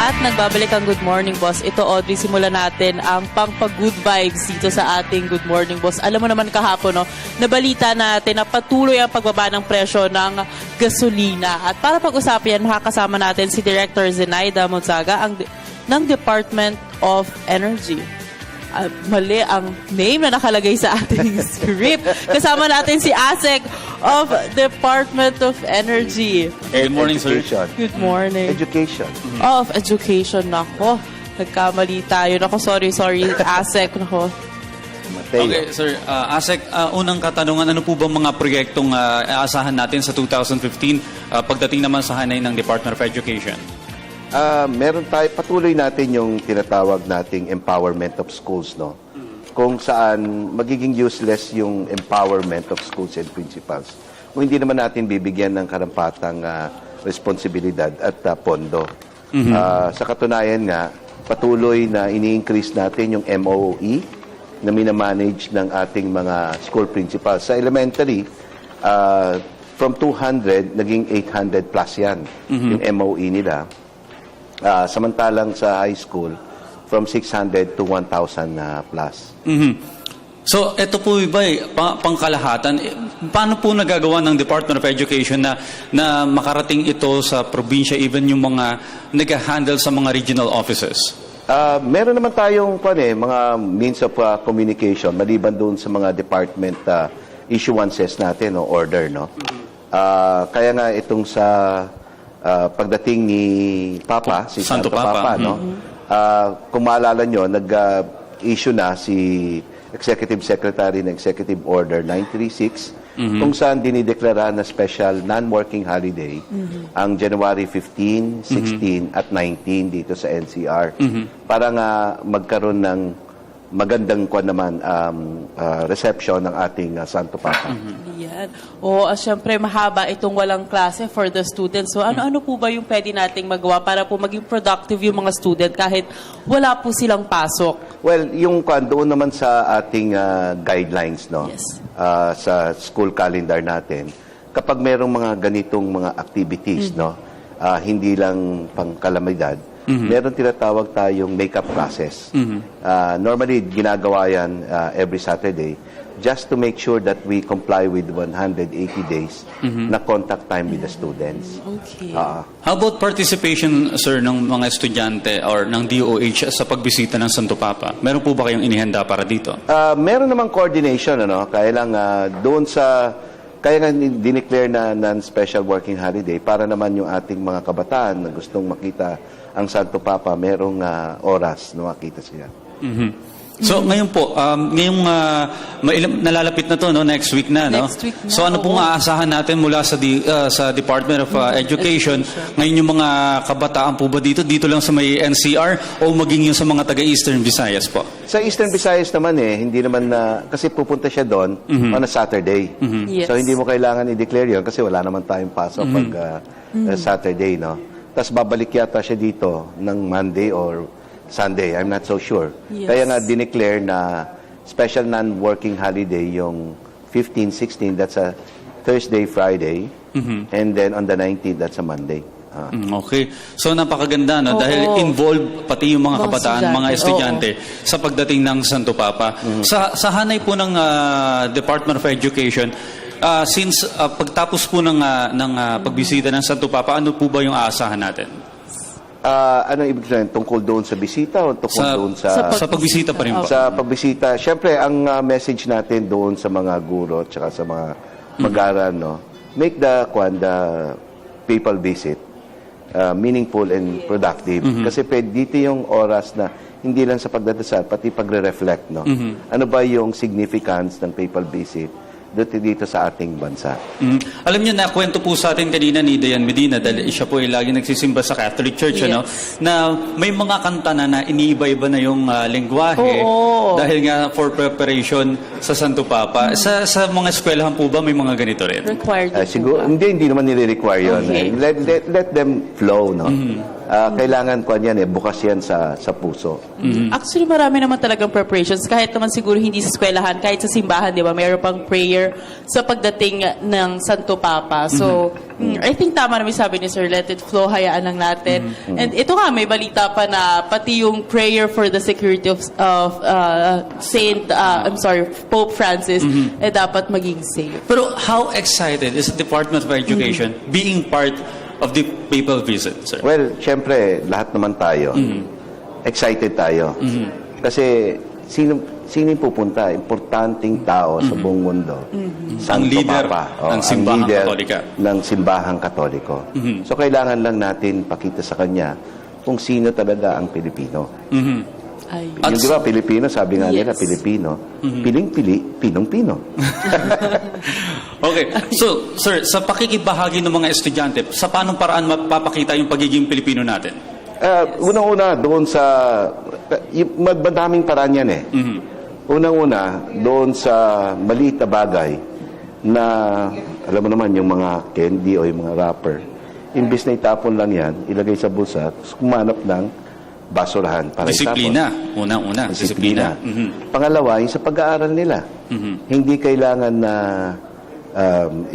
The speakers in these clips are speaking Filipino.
At nagbabalik ang Good Morning Boss. Ito, Audrey, simulan natin ang pang-good vibes dito sa ating Good Morning Boss. Alam mo naman kahapon, no, nabalita natin na patuloy ang pagbaba ng presyo ng gasolina. At para pag-usapan yan, makakasama natin si Director Zenaida Monzaga ng Department of Energy. Mali ang name na nakalagay sa ating script. Kasama natin si ASEC of Department of Energy. Good morning, sir. Good morning. Education. Of Education. Nako, nagkamali tayo. Nako, sorry, ASEC. Nako. Mateo. Okay, sir. ASEC, unang katanungan, ano po ba mga proyektong aasahan natin sa 2015 pagdating naman sa hanay ng Department of Education? Meron tayo, patuloy natin yung tinatawag nating empowerment of schools, no? Kung saan magiging useless yung empowerment of schools and principals kung hindi naman natin bibigyan ng karampatang responsibilidad at pondo. Sa katunayan nga, patuloy na ini-increase natin yung MOE na minamanage ng ating mga school principals. Sa elementary, from 200, naging 800 plus yan, yung MOE nila. Samantalang sa high school, from 600 to 1,000 plus. So, ito po ba pangkalahatan? Paano po nagagawa ng Department of Education na makarating ito sa probinsya, even yung mga nag-handle sa mga regional offices? Meron naman tayong mga means of communication maliban doon sa mga department issuances natin, no, order, no? Kaya nga itong sa pagdating ni Papa, si Santo Papa, no? Kung maalala nyo, nag-issue na si Executive Secretary ng Executive Order 936 kung saan dinideklara na special non-working holiday ang January 15, 16 at 19 dito sa NCR para nga magkaroon ng magandang reception ng ating Santo Papa. Yan. O, syempre, mahaba itong walang klase for the students. So, ano po ba yung pwede nating magawa para po maging productive yung mga student kahit wala po silang pasok? Well, yung doon naman sa ating guidelines, no? Yes. Sa school calendar natin, kapag merong mga ganitong mga activities, no? Hindi lang pangkalamidad, meron tinatawag tayong makeup classes. Normally, ginagawa yan every Saturday just to make sure that we comply with 180 days na contact time with the students. Okay. How about participation, sir, ng mga estudyante or ng DOH sa pagbisita ng Santo Papa? Meron po ba kayong inihanda para dito? Meron namang coordination, ano? Kaya lang doon kaya nga dineclare na non-special working holiday para naman yung ating mga kabataan na gustong makita ang Santo Papa, merong oras na makita siya. So, ngayon po, nalalapit na to, no? Next week na, no? Next week na, so, ano pong aasahan natin mula sa Department of Education? Ngayon yung mga kabataan po ba dito lang sa may NCR o maging yung sa mga taga-Eastern Visayas po? Sa Eastern Visayas naman hindi naman kasi pupunta siya doon on a Saturday. Yes. So, hindi mo kailangan i-declare yun kasi wala naman tayong pasok pag Saturday, no? Tapos babalik yata siya dito ng Monday or Sunday. I'm not so sure. Yes. Kaya nga dineclare na special non-working holiday yung 15, 16, that's a Thursday, Friday. And then on the 19th, that's a Monday. Okay. So, napakaganda, no? Oo. Dahil involved pati yung mga kabataan, mga estudyante sa pagdating ng Santo Papa. Sa hanay po ng Department of Education, since pagtapos po ng pagbisita ng Santo Papa, ano po ba yung aasahan natin? Ano ibig sabihin? Tungkol doon sa bisita o tungkol doon sa pagbisita pa rin po? Sa pagbisita, syempre, ang message natin doon sa mga guro at saka sa mga mag-aaral, no? Make the people visit meaningful and productive. Kasi dito yung oras na hindi lang sa pagdadasal, pati pagre-reflect, no? Ano ba yung significance ng papal visit dito sa ating bansa? Alam niyo, nakwento po sa atin kanina ni Dayan Medina dahil siya po ay lagi nagsisimba sa Catholic Church, ano, na may mga kanta na iniiba-iba na yung lengguwahe dahil nga for preparation sa Santo Papa. Sa mga eskwelahan po ba may mga ganito rin? Required Siguro, hindi naman nire-require yun. Okay. Let them flow, no? Kailangan ko yan, bukas yan sa puso. Actually, marami naman talagang preparations. Kahit naman siguro hindi sa eskwelahan, kahit sa simbahan, di ba? Mayroon pang prayer sa pagdating ng Santo Papa. So, I think tama naman sabi ni Sir, let it flow, hayaan lang natin. And ito nga, may balita pa na pati yung prayer for the security of Pope Francis, dapat maging safe. Pero how excited is the Department of Education being part of the papal visit, sir? Well, syempre, lahat naman tayo. Excited tayo. Kasi sino yung pupunta? Importanteng tao sa buong mundo. Ang leader ng simbahang Katolika. Ng simbahang Katoliko. So, kailangan lang natin pakita sa kanya kung sino talaga ang Pilipino. Ay. Yung di ba, Pilipino, sabi nga nila, Yes. Pilipino, piling-pili, pinong-pino. Okay. So, sir, sa pakikibahagi ng mga estudyante, sa paanong paraan mapapakita yung pagiging Pilipino natin? Unang-una, doon sa... Madaming paraan yan eh. Unang-una, doon sa maliit na bagay na, alam mo naman, yung mga candy o yung mga wrapper, imbis na itapon lang yan, ilagay sa bulsa, kumanap ng basurahan para Disiplina. itapon. Unang-una, disiplina. Pangalawa, yung sa pag-aaral nila. Hindi kailangan na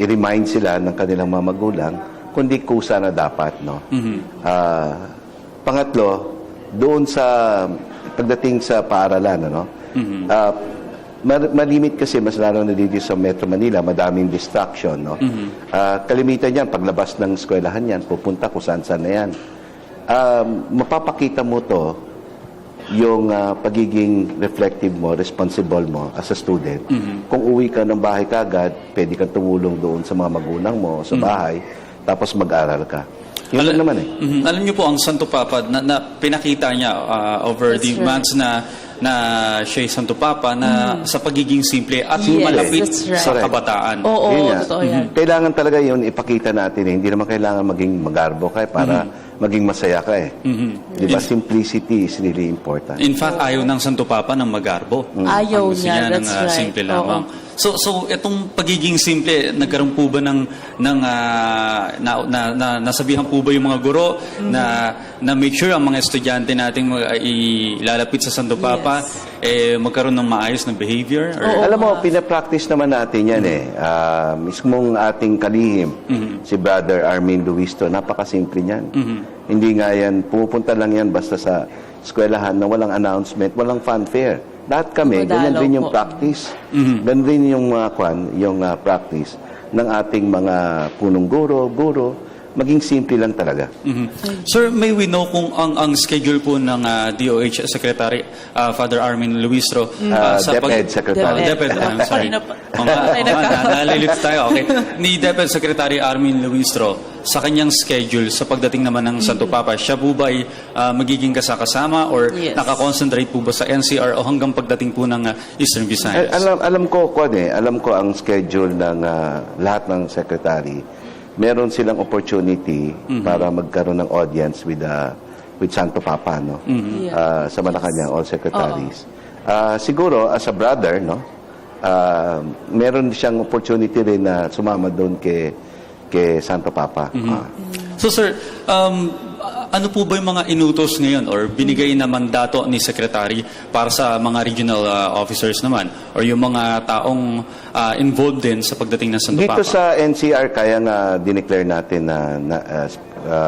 i-remind sila ng kanilang mga magulang, kundi kusa na dapat. No? Pangatlo, doon sa pagdating sa paaralan, ano? Malimit kasi, mas lalo na dito sa Metro Manila, madaming distraction. No? Kalimitan yan, paglabas ng eskwelahan yan, pupunta kung saan-saan na yan. Mapapakita mo to yung pagiging reflective mo, responsible mo as a student. Kung uwi ka ng bahay kagad, pwede kang tumulong doon sa mga magulang mo sa bahay, tapos mag-aral ka. Yun lang naman eh. Alam niyo po, ang Santo Papa, na pinakita niya over That's the right. months na siya Santo Papa, na sa pagiging simple at Yes, malapit that's right. sa kabataan. Oo, Yun nga. totoo yan. Kailangan talaga yun ipakita natin eh. Hindi naman kailangan maging magarbo ka eh, para maging masaya ka eh. Di ba? Simplicity is really important. In fact, ayaw ng Santo Papa ng magarbo. Ayaw Ang gusto niya, ng that's right. simple lamang. So itong pagiging simple, nagkaroon po ba nasabihan po ba yung mga guro na make sure ang mga estudyante nating ilalapit sa Santo Papa magkaroon ng maayos na behavior? Or, Alam mo, pinapractice naman natin yan eh. Mismong ating kalihim, si Brother Armin Luisto, napakasimple niyan. Hindi nga yan, pumupunta lang yan basta sa eskwelahan na walang announcement, walang fanfare. Lahat kami, ganyan Dumadalaw rin yung po. practice. Ganyan rin yung, practice ng ating mga punong guro, maging simple lang talaga. Sir, may we know kung ang schedule po ng DOH Secretary Father Armin Luistro DepEd Secretary. DepEd, I'm sorry. Kanina Nalilito tayo. Okay. Ni DepEd Secretary Armin Luistro, sa kanyang schedule sa pagdating naman ng Santo Papa, siya po ba ay magiging kasama or Yes. nakakonsentrate po ba sa NCR o hanggang pagdating po ng Eastern Visayas? Alam ko ang schedule ng lahat ng secretary. Meron silang opportunity para magkaroon ng audience with Santo Papa, no? Sa Malacanang, all secretaries. Siguro, as a brother, no? Meron siyang opportunity rin na sumama doon kay Santo Papa. So sir, ano po ba yung mga inutos ngayon or binigay na mandato ni Secretary para sa mga regional officers naman or yung mga taong involved din sa pagdating ng Santo Dito Papa? sa NCR, kaya nga dineclare natin na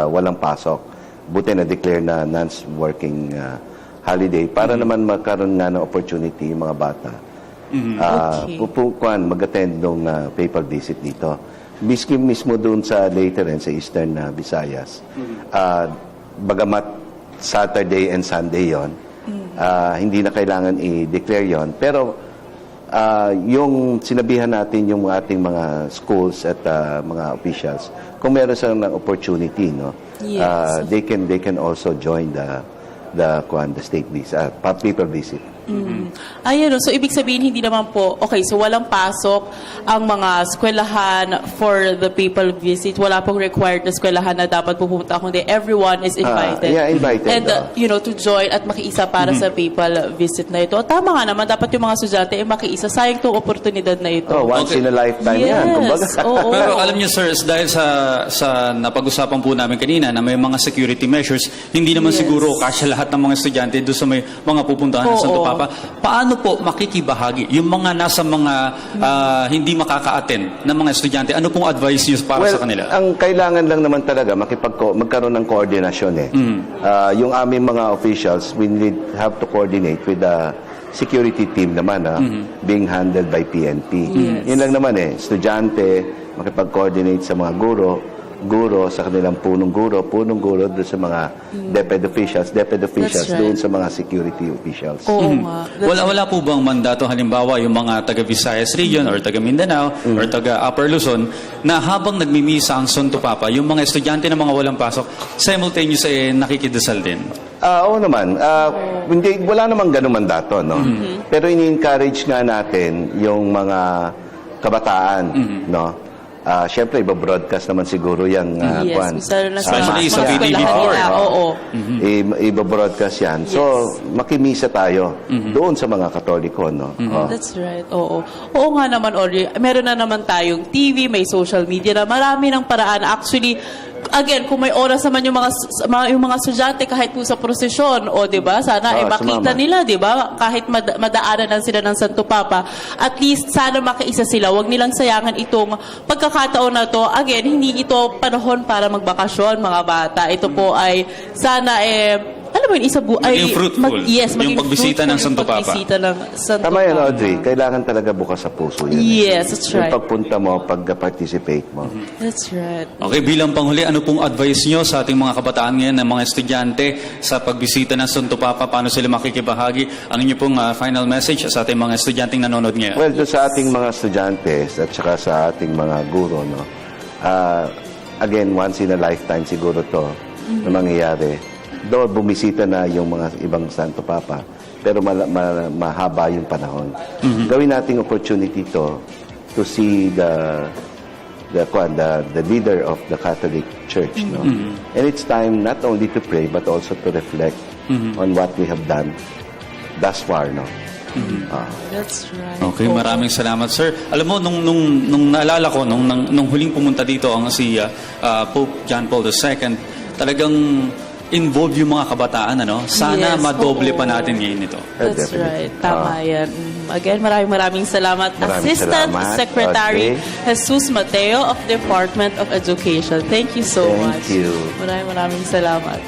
walang pasok. Buti na declare na non-working holiday para naman magkaroon nga ng opportunity yung mga bata. Mag-attend ng papal visit dito. Mismo doon sa later sa Eastern Visayas. Bagamat Saturday and Sunday yon, hindi na kailangan i-declare yon. Pero yung sinabihan natin yung ating mga schools at mga officials, kung meron silang opportunity, no, Yes. they can also join the state visit, papal visit. Ayun, so ibig sabihin hindi naman po, okay, so walang pasok ang mga eskwelahan for the papal visit. Wala pong required na eskwelahan na dapat pupunta, kundi everyone is invited. Yeah, invited. And, to join at makiisa para sa papal visit na ito. Tama nga naman, dapat yung mga estudyante ay makiisa. Sayang itong oportunidad na ito. Once in a lifetime yan. Yes, Kumbaga. oo. Pero alam niyo sir, dahil sa napag-usapan po namin kanina na may mga security measures, hindi naman Yes. siguro kasya lahat ng mga estudyante doon sa may mga pupuntahan ng Oo. Santo Papa. Papa, paano po makikibahagi yung mga nasa mga hindi makaka-attend ng mga estudyante? Ano pong advice niyo para sa kanila? Ang kailangan lang naman talaga magkaroon ng koordinasyon eh. Yung aming mga officials, we have to coordinate with the security team naman being handled by PNP. Yun lang naman eh. Estudyante, makipag-coordinate sa mga guro sa kanilang punong guro doon sa mga DepEd officials That's right. doon sa mga security officials. Oo nga. Wala po bang mandato halimbawa yung mga taga Visayas region or taga Mindanao or taga Upper Luzon na habang nagmimisa ang Santo Papa, yung mga estudyante na mga walang pasok, simultaneous nakikidasal din? Oo naman. Wala namang ganung mandato, no? Pero ini-encourage nga natin yung mga kabataan, no? Siyempre, iba-broadcast naman siguro yung Yes, Especially sa mga PDB4. eskwelahan nila. Oo. Iba-broadcast yan. So, makimisa tayo doon sa mga Katoliko, no? That's right. Oo. Oo nga naman, Audrey. Meron na naman tayong TV, may social media na marami ng paraan. Actually, again, kung may oras naman yung mga estudyante kahit po sa prosesyon, o 'di ba? Sana makita sumama. nila, 'di ba? Kahit madaanan lang sila ng Santo Papa, at least sana makiisa sila. Huwag nilang sayangan itong pagkakataon na to. Again, hindi ito panahon para magbakasyon, mga bata. Ito po ay sana alam mo yun, Maging fruitful. Yes, Yung pagbisita ng Santo Papa. Tama yan, Audrey. Kailangan talaga bukas sa puso yan. Yes, that's right. Yung pagpunta mo, pag-participate mo. That's right. Okay, bilang panghuli, ano pong advice nyo sa ating mga kabataan ngayon, ng mga estudyante sa pagbisita ng Santo Papa? Paano sila makikibahagi? Ang inyo pong final message sa ating mga estudyanteng nanonood ngayon? Well, doon sa ating mga estudyante at saka sa ating mga guro, no? Again, once in a lifetime siguro to na mangyayari. Doon bumisita na yung mga ibang Santo Papa, pero mahaba yung panahon. Gawin nating opportunity to see the leader of the Catholic Church, no? And it's time not only to pray but also to reflect on what we have done thus far, no? That's right. Okay, maraming salamat, sir. Alam mo, nung naalala ko, nung huling pumunta dito ang si Pope John Paul II, talagang involve yung mga kabataan, ano? Sana Yes, madoble oo. pa natin ngayon ito. That's Definitely. right. Tama yan. Again, maraming salamat. Maraming Assistant salamat, Secretary Audrey. Jesus Mateo of Department of Education. Thank you so Thank much. you. Maraming salamat.